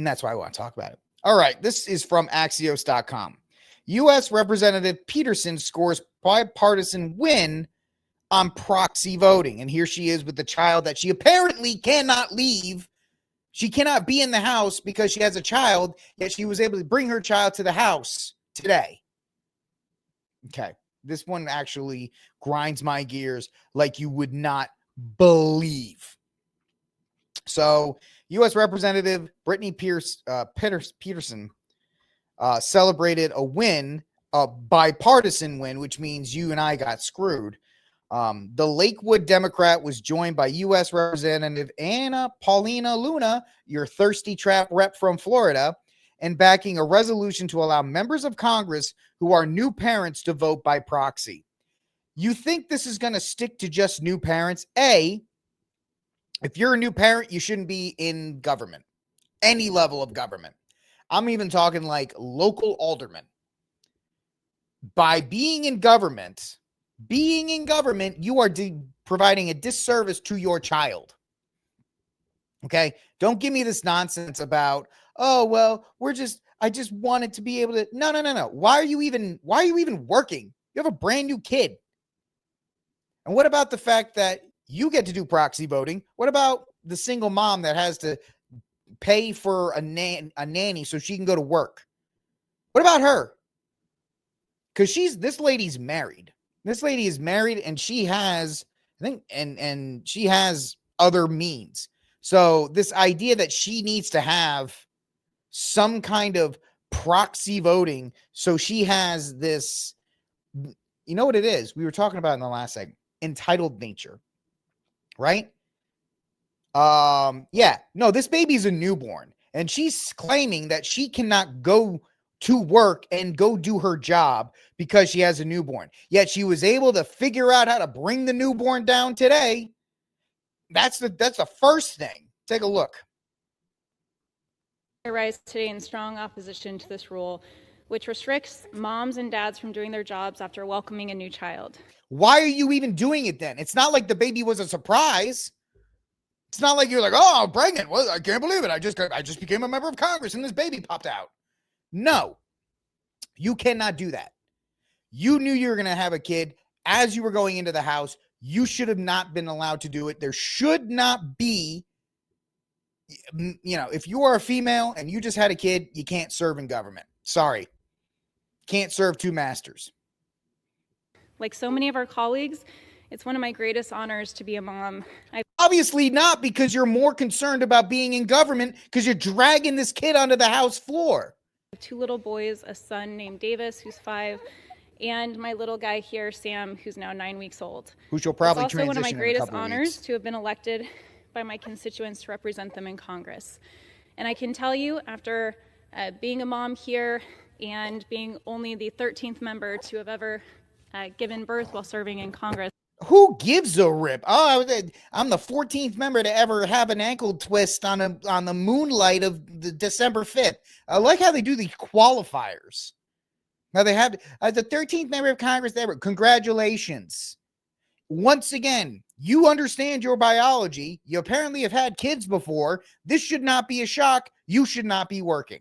And that's why I want to talk about it. All right. This is from Axios.com. U.S. Representative Pettersen scores bipartisan win on proxy voting. And here she is with the child that she apparently cannot leave. She cannot be in the house because she has a child, yet she was able to bring her child to the house today. Okay. This one actually grinds my gears like you would not believe. So, U.S. Representative Brittany Pettersen celebrated a win, a bipartisan win, which means you and I got screwed. The Lakewood Democrat was joined by U.S. Representative Anna Paulina Luna, your thirsty trap rep from Florida, and backing a resolution to allow members of Congress who are new parents to vote by proxy. You think this is going to stick to just new parents? A, if you're a new parent, you shouldn't be in government, any level of government. I'm even talking like local aldermen. By being in government, you are providing a disservice to your child. Okay? Don't give me this nonsense about, oh, well, I just wanted to be able to. No. Why are you even working? You have a brand new kid. And what about the fact that you get to do proxy voting? What about the single mom that has to pay for a nanny so she can go to work? What about her? Because this lady's married. This lady is married and she has, I think, and she has other means. So this idea that she needs to have some kind of proxy voting, so she has this, you know what it is? We were talking about in the last segment, entitled nature, right? This baby's a newborn and she's claiming that she cannot go to work and go do her job because she has a newborn. Yet she was able to figure out how to bring the newborn down today. That's the first thing. Take a look. I rise today in strong opposition to this rule, which restricts moms and dads from doing their jobs after welcoming a new child. Why are you even doing it then? It's not like the baby was a surprise. It's not like you're like, oh, I'm pregnant. Well, I can't believe it. I just became a member of Congress and this baby popped out. No, you cannot do that. You knew you were going to have a kid as you were going into the house. You should have not been allowed to do it. There should not be, if you are a female and you just had a kid, you can't serve in government. Sorry. Can't serve two masters. Like so many of our colleagues, it's one of my greatest honors to be a mom. Obviously not, because you're more concerned about being in government because you're dragging this kid onto the House floor. I have two little boys, a son named Davis, who's 5, and my little guy here, Sam, who's now 9 weeks old. Who shall probably transition in a couple of weeks. It's also one of my greatest honors to have been elected by my constituents to represent them in Congress. And I can tell you, after being a mom here and being only the 13th member to have ever given birth while serving in Congress. Who gives a rip? Oh, I'm the 14th member to ever have an ankle twist on the moonlight of the December 5th. I like how they do the qualifiers. Now they have the 13th member of Congress ever. Congratulations. Once again, you understand your biology. You apparently have had kids before. This should not be a shock. You should not be working.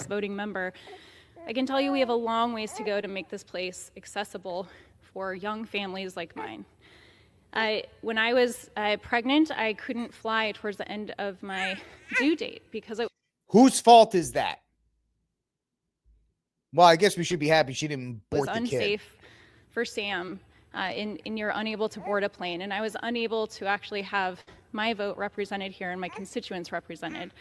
Voting member. I can tell you we have a long ways to go to make this place accessible for young families like mine. When I was pregnant, I couldn't fly towards the end of my due date because Whose fault is that? Well, I guess we should be happy she didn't board the kid. It was unsafe for Sam, and you're unable to board a plane. And I was unable to actually have my vote represented here and my constituents represented.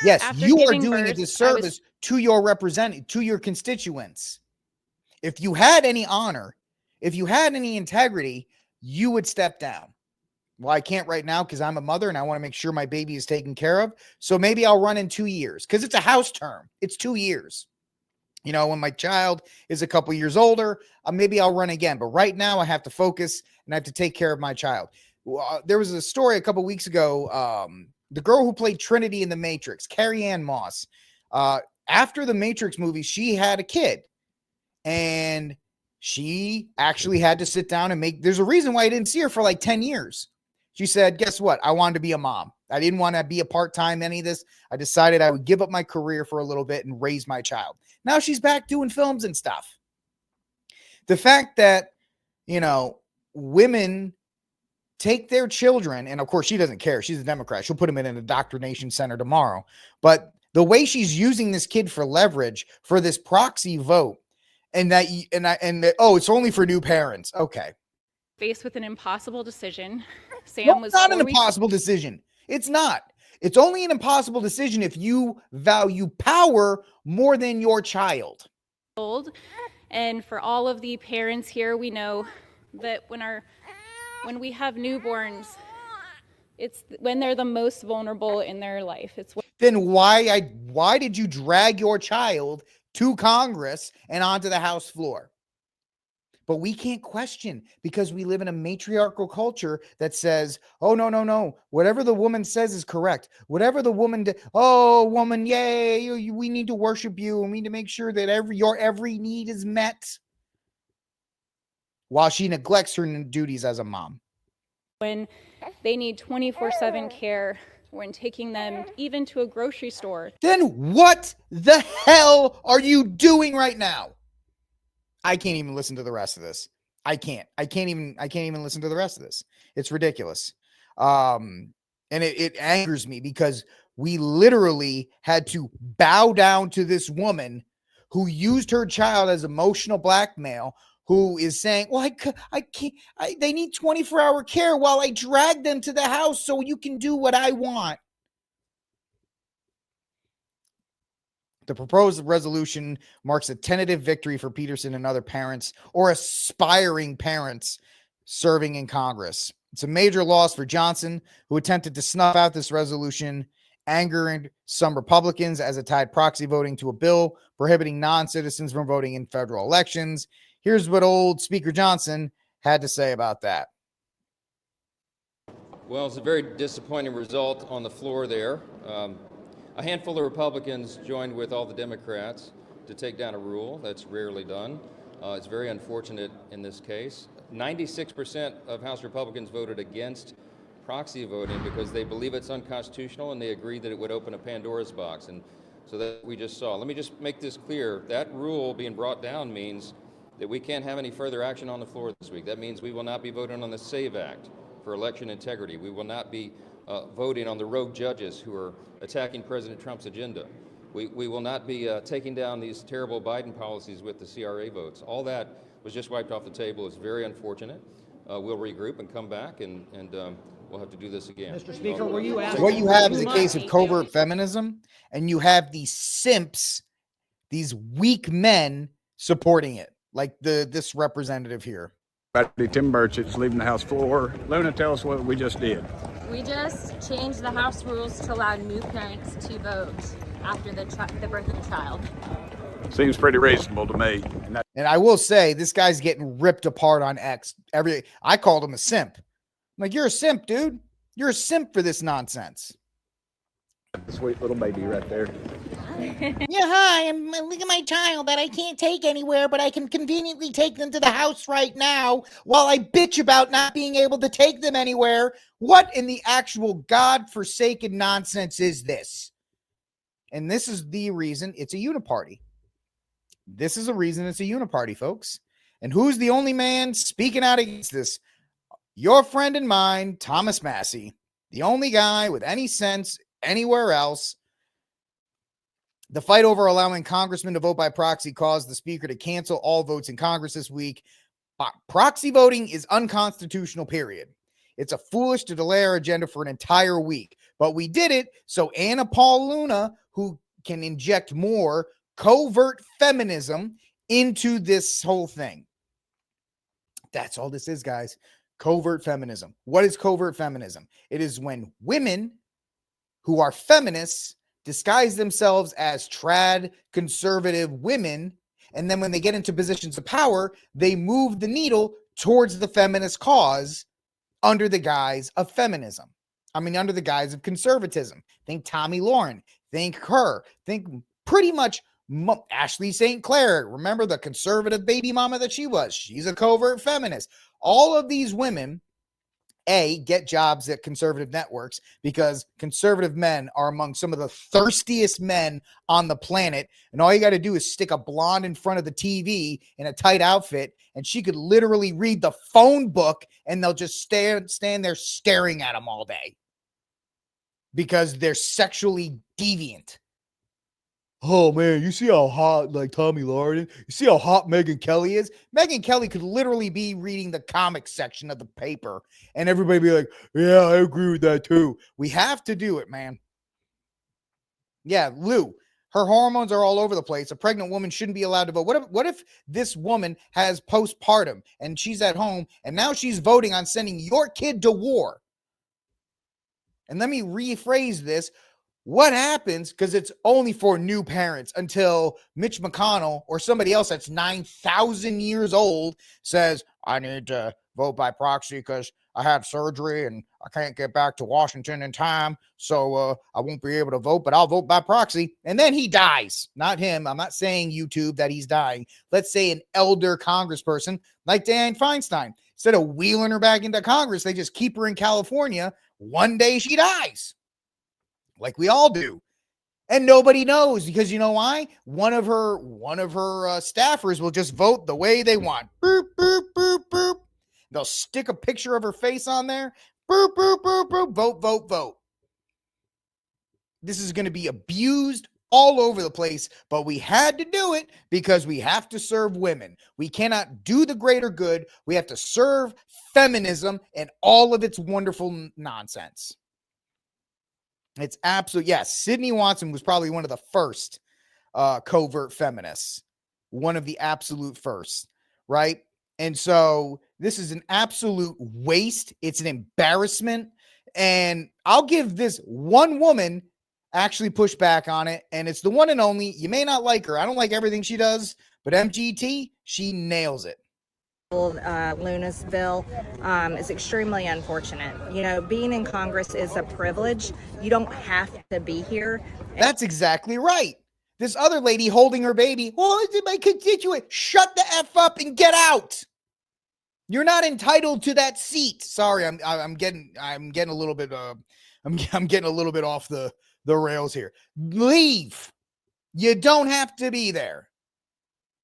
Yes, you are doing a disservice to your constituents. If you had any honor, if you had any integrity, you would step down. Well, I can't right now because I'm a mother and I want to make sure my baby is taken care of. So maybe I'll run in 2 years because it's a House term. It's 2 years. When my child is a couple years older, maybe I'll run again. But right now I have to focus and I have to take care of my child. There was a story a couple weeks ago. The girl who played Trinity in The Matrix, Carrie-Anne Moss, after the Matrix movie, she had a kid. And she actually had to sit down and there's a reason why I didn't see her for like 10 years. She said, guess what? I wanted to be a mom. I didn't want to be a part-time any of this. I decided I would give up my career for a little bit and raise my child. Now she's back doing films and stuff. The fact that, women take their children, and of course she doesn't care. She's a Democrat. She'll put them in an indoctrination center tomorrow. But the way she's using this kid for leverage for this proxy vote, it's only for new parents. Okay. Faced with an impossible decision. Sam was not an impossible decision. It's not. It's only an impossible decision if you value power more than your child. And for all of the parents here, we know that when we have newborns, it's when they're the most vulnerable in their life. Then why did you drag your child to Congress and onto the House floor? But we can't question, because we live in a matriarchal culture that says, oh, no. Whatever the woman says is correct. Whatever the woman, woman, yay, we need to worship you. And we need to make sure that your every need is met, while she neglects her duties as a mom. When they need 24/7 care, when taking them even to a grocery store. Then what the hell are you doing right now? I can't even listen to the rest of this. I can't even listen to the rest of this. It's ridiculous. And it angers me, because we literally had to bow down to this woman who used her child as emotional blackmail, who is saying, well, I can't, they need 24-hour care while I drag them to the house so you can do what I want. The proposed resolution marks a tentative victory for Pettersen and other parents, or aspiring parents, serving in Congress. It's a major loss for Johnson, who attempted to snuff out this resolution, angering some Republicans as it tied proxy voting to a bill prohibiting non-citizens from voting in federal elections. Here's what old Speaker Johnson had to say about that. Well, it's a very disappointing result on the floor there. A handful of Republicans joined with all the Democrats to take down a rule. That's rarely done. It's very unfortunate in this case. 96% of House Republicans voted against proxy voting because they believe it's unconstitutional, and they agree that it would open a Pandora's box. And so that we just saw. Let me just make this clear. That rule being brought down means that we can't have any further action on the floor this week. That means we will not be voting on the SAVE Act for election integrity. We will not be voting on the rogue judges who are attacking President Trump's agenda. We will not be taking down these terrible Biden policies with the CRA votes. All that was just wiped off the table. It's very unfortunate. We'll regroup and come back, and we'll have to do this again. Mr. Speaker, were you asked? What you have is a case of covert feminism, and you have these simps, these weak men supporting it, like this representative here. Tim Burchett's leaving the House floor. Luna, tell us what we just did. We just changed the House rules to allow new parents to vote after the birth of a child. Seems pretty reasonable to me. And I will say, this guy's getting ripped apart on X. I called him a simp. I'm like, you're a simp, dude. You're a simp for this nonsense. Sweet little baby right there. Yeah, hi. Look at my child that I can't take anywhere, but I can conveniently take them to the house right now while I bitch about not being able to take them anywhere. What in the actual godforsaken nonsense is this? And this is the reason it's a uniparty. This is a reason it's a uniparty, folks. And who's the only man speaking out against this? Your friend and mine, Thomas Massie, the only guy with any sense anywhere else. The fight over allowing congressmen to vote by proxy caused the speaker to cancel all votes in Congress this week. Proxy voting is unconstitutional, period. It's a foolish to delay our agenda for an entire week. But we did it so Anna Paul Luna, who can inject more covert feminism into this whole thing. That's all this is, guys. Covert feminism. What is covert feminism? It is when women who are feminists disguise themselves as trad conservative women, and then when they get into positions of power, they move the needle towards the feminist cause under the guise of feminism. Under the guise of conservatism. Think Tomi Lahren. Think her. Think pretty much Ashley St. Clair. Remember the conservative baby mama that she was? She's a covert feminist. All of these women get jobs at conservative networks, because conservative men are among some of the thirstiest men on the planet. And all you got to do is stick a blonde in front of the TV in a tight outfit, and she could literally read the phone book, and they'll just stand there staring at them all day because they're sexually deviant. Oh man, you see how hot like Tommy Lauren? You see how hot Megyn Kelly is? Megyn Kelly could literally be reading the comic section of the paper and everybody be like, yeah, I agree with that too. We have to do it, man. Yeah, Lou, her hormones are all over the place. A pregnant woman shouldn't be allowed to vote. What if this woman has postpartum and she's at home and now she's voting on sending your kid to war? And let me rephrase this. What happens, because it's only for new parents, until Mitch McConnell or somebody else that's 9,000 years old says, I need to vote by proxy because I had surgery and I can't get back to Washington in time, so I won't be able to vote, but I'll vote by proxy. And then he dies. Not him. I'm not saying YouTube that he's dying. Let's say an elder congressperson like Dianne Feinstein. Instead of wheeling her back into Congress, they just keep her in California. One day she dies. Like we all do. And nobody knows, because you know why? One of her staffers will just vote the way they want. Boop, boop, boop, boop. They'll stick a picture of her face on there. Boop, boop, boop, boop. Vote, vote, vote. This is going to be abused all over the place, but we had to do it because we have to serve women. We cannot do the greater good. We have to serve feminism and all of its wonderful nonsense. It's absolute. Yes. Sydney Watson was probably one of the first covert feminists, one of the absolute first. Right. And so this is an absolute waste. It's an embarrassment. And I'll give this one woman actually push back on it. And it's the one and only. You may not like her. I don't like everything she does, but MGT, she nails it. Luna's bill is extremely unfortunate. You know, being in Congress is a privilege. You don't have to be here. That's exactly right. This other lady holding her baby, well, it's my constituent. Shut the F up and get out. You're not entitled to that seat. Sorry, I'm getting a little bit I'm getting a little bit off the rails here. Leave. You don't have to be there.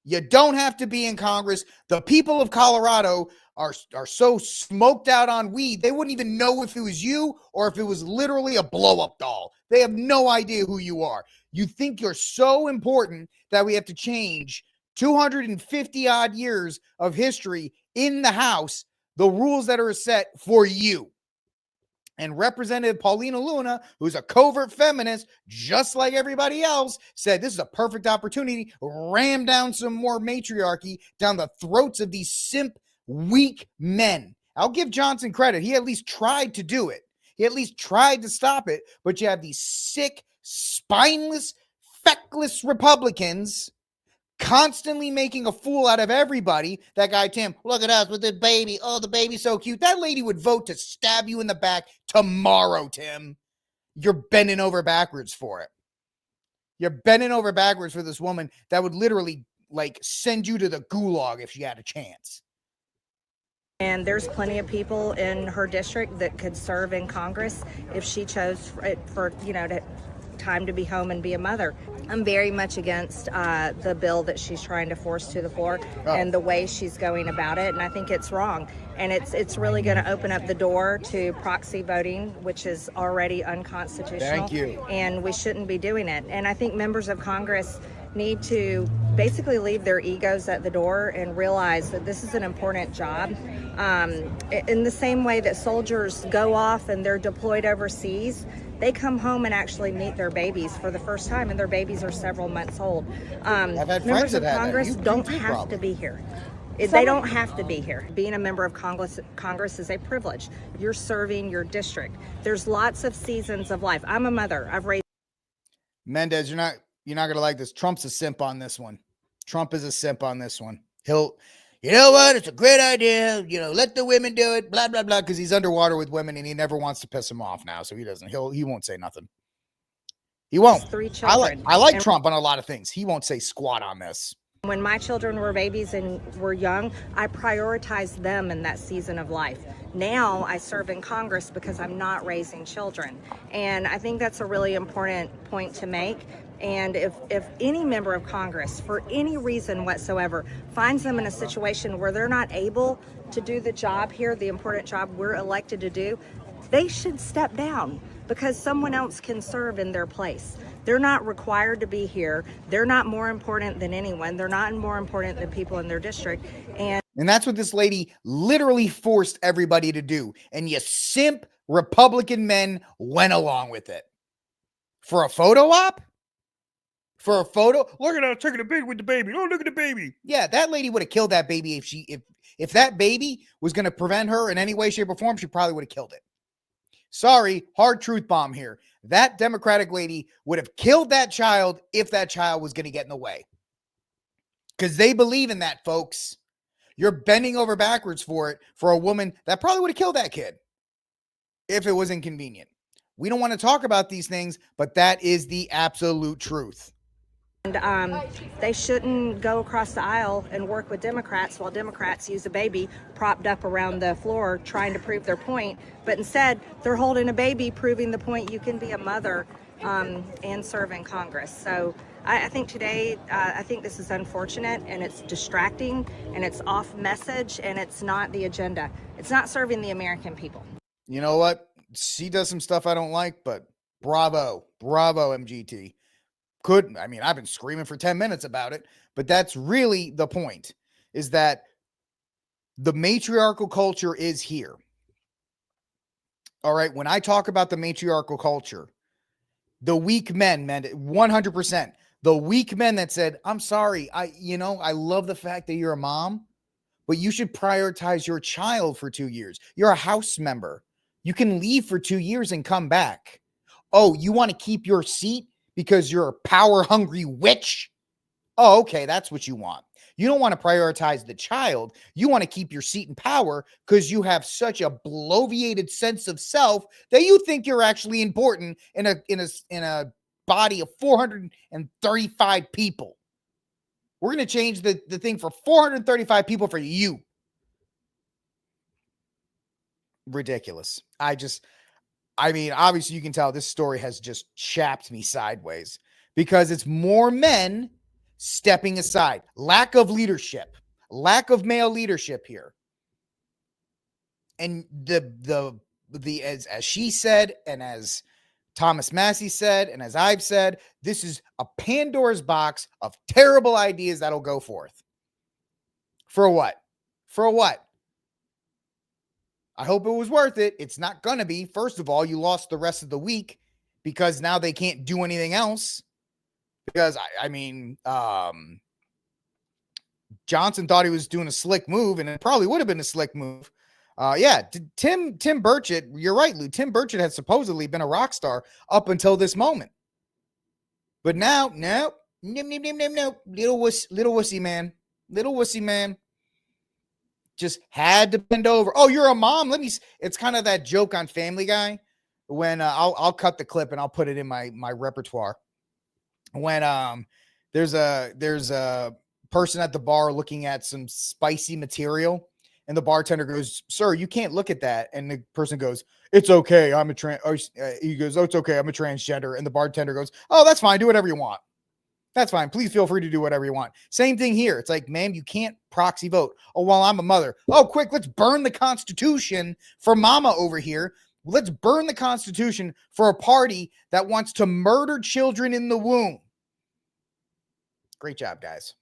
You don't have to be in Congress. The people of Colorado are so smoked out on weed, they wouldn't even know if it was you or if it was literally a blow-up doll. They have no idea who you are. You think you're so important that we have to change 250 odd years of history in the House, the rules that are set for you. And Representative Paulina Luna, who's a covert feminist, just like everybody else, said this is a perfect opportunity to ram down some more matriarchy down the throats of these simp, weak men. I'll give Johnson credit. He at least tried to do it. He at least tried to stop it. But you have these sick, spineless, feckless Republicans constantly making a fool out of everybody. That guy, Tim, look at us with the baby. Oh, the baby's so cute. That lady would vote to stab you in the back tomorrow, Tim. You're bending over backwards for it. You're bending over backwards for this woman that would literally, like, send you to the gulag if she had a chance. And there's plenty of people in her district that could serve in Congress if she chose for time to be home and be a mother. I'm very much against the bill that she's trying to force to the floor and the way she's going about it, and I think it's wrong. And it's really going to open up the door to proxy voting, which is already unconstitutional. Thank you. And we shouldn't be doing it. And I think members of Congress need to basically leave their egos at the door and realize that this is an important job. In the same way that soldiers go off and they're deployed overseas, they come home and actually meet their babies for the first time, and their babies are several months old. Members of Congress don't have to be here. They don't have to be here. Being a member of Congress is a privilege. You're serving your district. There's lots of seasons of life. I'm a mother. I've raised. Mendez, you're not going to like this. Trump's a simp on this one. Trump is a simp on this one. You know what? It's a great idea. Let the women do it, blah, blah, blah, because he's underwater with women and he never wants to piss them off now. So he won't say nothing. He won't. 3 children. I like Trump on a lot of things. He won't say squat on this. When my children were babies and were young, I prioritized them in that season of life. Now I serve in Congress because I'm not raising children. And I think that's a really important point to make. And if any member of Congress, for any reason whatsoever, finds them in a situation where they're not able to do the job here, the important job we're elected to do, they should step down because someone else can serve in their place. They're not required to be here. They're not more important than anyone. They're not more important than people in their district. And that's what this lady literally forced everybody to do. And you simp Republican men went along with it. For a photo op? For a photo? Look at her taking a picture with the baby. Oh, look at the baby. Yeah, that lady would have killed that baby if that baby was going to prevent her in any way, shape, or form. She probably would have killed it. Sorry, hard truth bomb here. That Democratic lady would have killed that child if that child was going to get in the way. Because they believe in that, folks. You're bending over backwards for it for a woman that probably would have killed that kid if it was inconvenient. We don't want to talk about these things, but that is the absolute truth. And they shouldn't go across the aisle and work with Democrats while Democrats use a baby propped up around the floor trying to prove their point. But instead, they're holding a baby proving the point you can be a mother and serve in Congress. So I think today, I think this is unfortunate and it's distracting and it's off message and it's not the agenda. It's not serving the American people. You know what? She does some stuff I don't like, but bravo, MGT. I've been screaming for 10 minutes about it, but that's really the point, is that the matriarchal culture is here. All right. When I talk about the matriarchal culture, the weak men, 100%, the weak men that said, I'm sorry. I love the fact that you're a mom, but you should prioritize your child for 2 years. You're a House member. You can leave for 2 years and come back. Oh, you want to keep your seat because you're a power-hungry witch? Oh, okay, that's what you want. You don't want to prioritize the child. You want to keep your seat in power because you have such a bloviated sense of self that you think you're actually important in a body of 435 people. We're going to change the thing for 435 people for you. Ridiculous. Obviously you can tell this story has just chapped me sideways because it's more men stepping aside. Lack of leadership, lack of male leadership here. And as she said, and as Thomas Massey said, and as I've said, this is a Pandora's box of terrible ideas that'll go forth. For what? For what? I hope it was worth it. It's not going to be. First of all, you lost the rest of the week because now they can't do anything else. Because, Johnson thought he was doing a slick move, and it probably would have been a slick move. Tim Burchett, you're right, Lou. Tim Burchett had supposedly been a rock star up until this moment. But now, no. Little wussy man. Just had to bend over. Oh, you're a mom. It's kind of that joke on Family Guy when I'll cut the clip and I'll put it in my repertoire. When there's a person at the bar looking at some spicy material and the bartender goes, "Sir, you can't look at that." And the person goes, "It's okay. He goes, "Oh, it's okay. I'm a transgender." And the bartender goes, "Oh, that's fine. Do whatever you want. That's fine. Please feel free to do whatever you want." Same thing here. It's like, ma'am, you can't proxy vote. Oh, well, I'm a mother. Oh, quick, let's burn the Constitution for mama over here. Let's burn the Constitution for a party that wants to murder children in the womb. Great job, guys.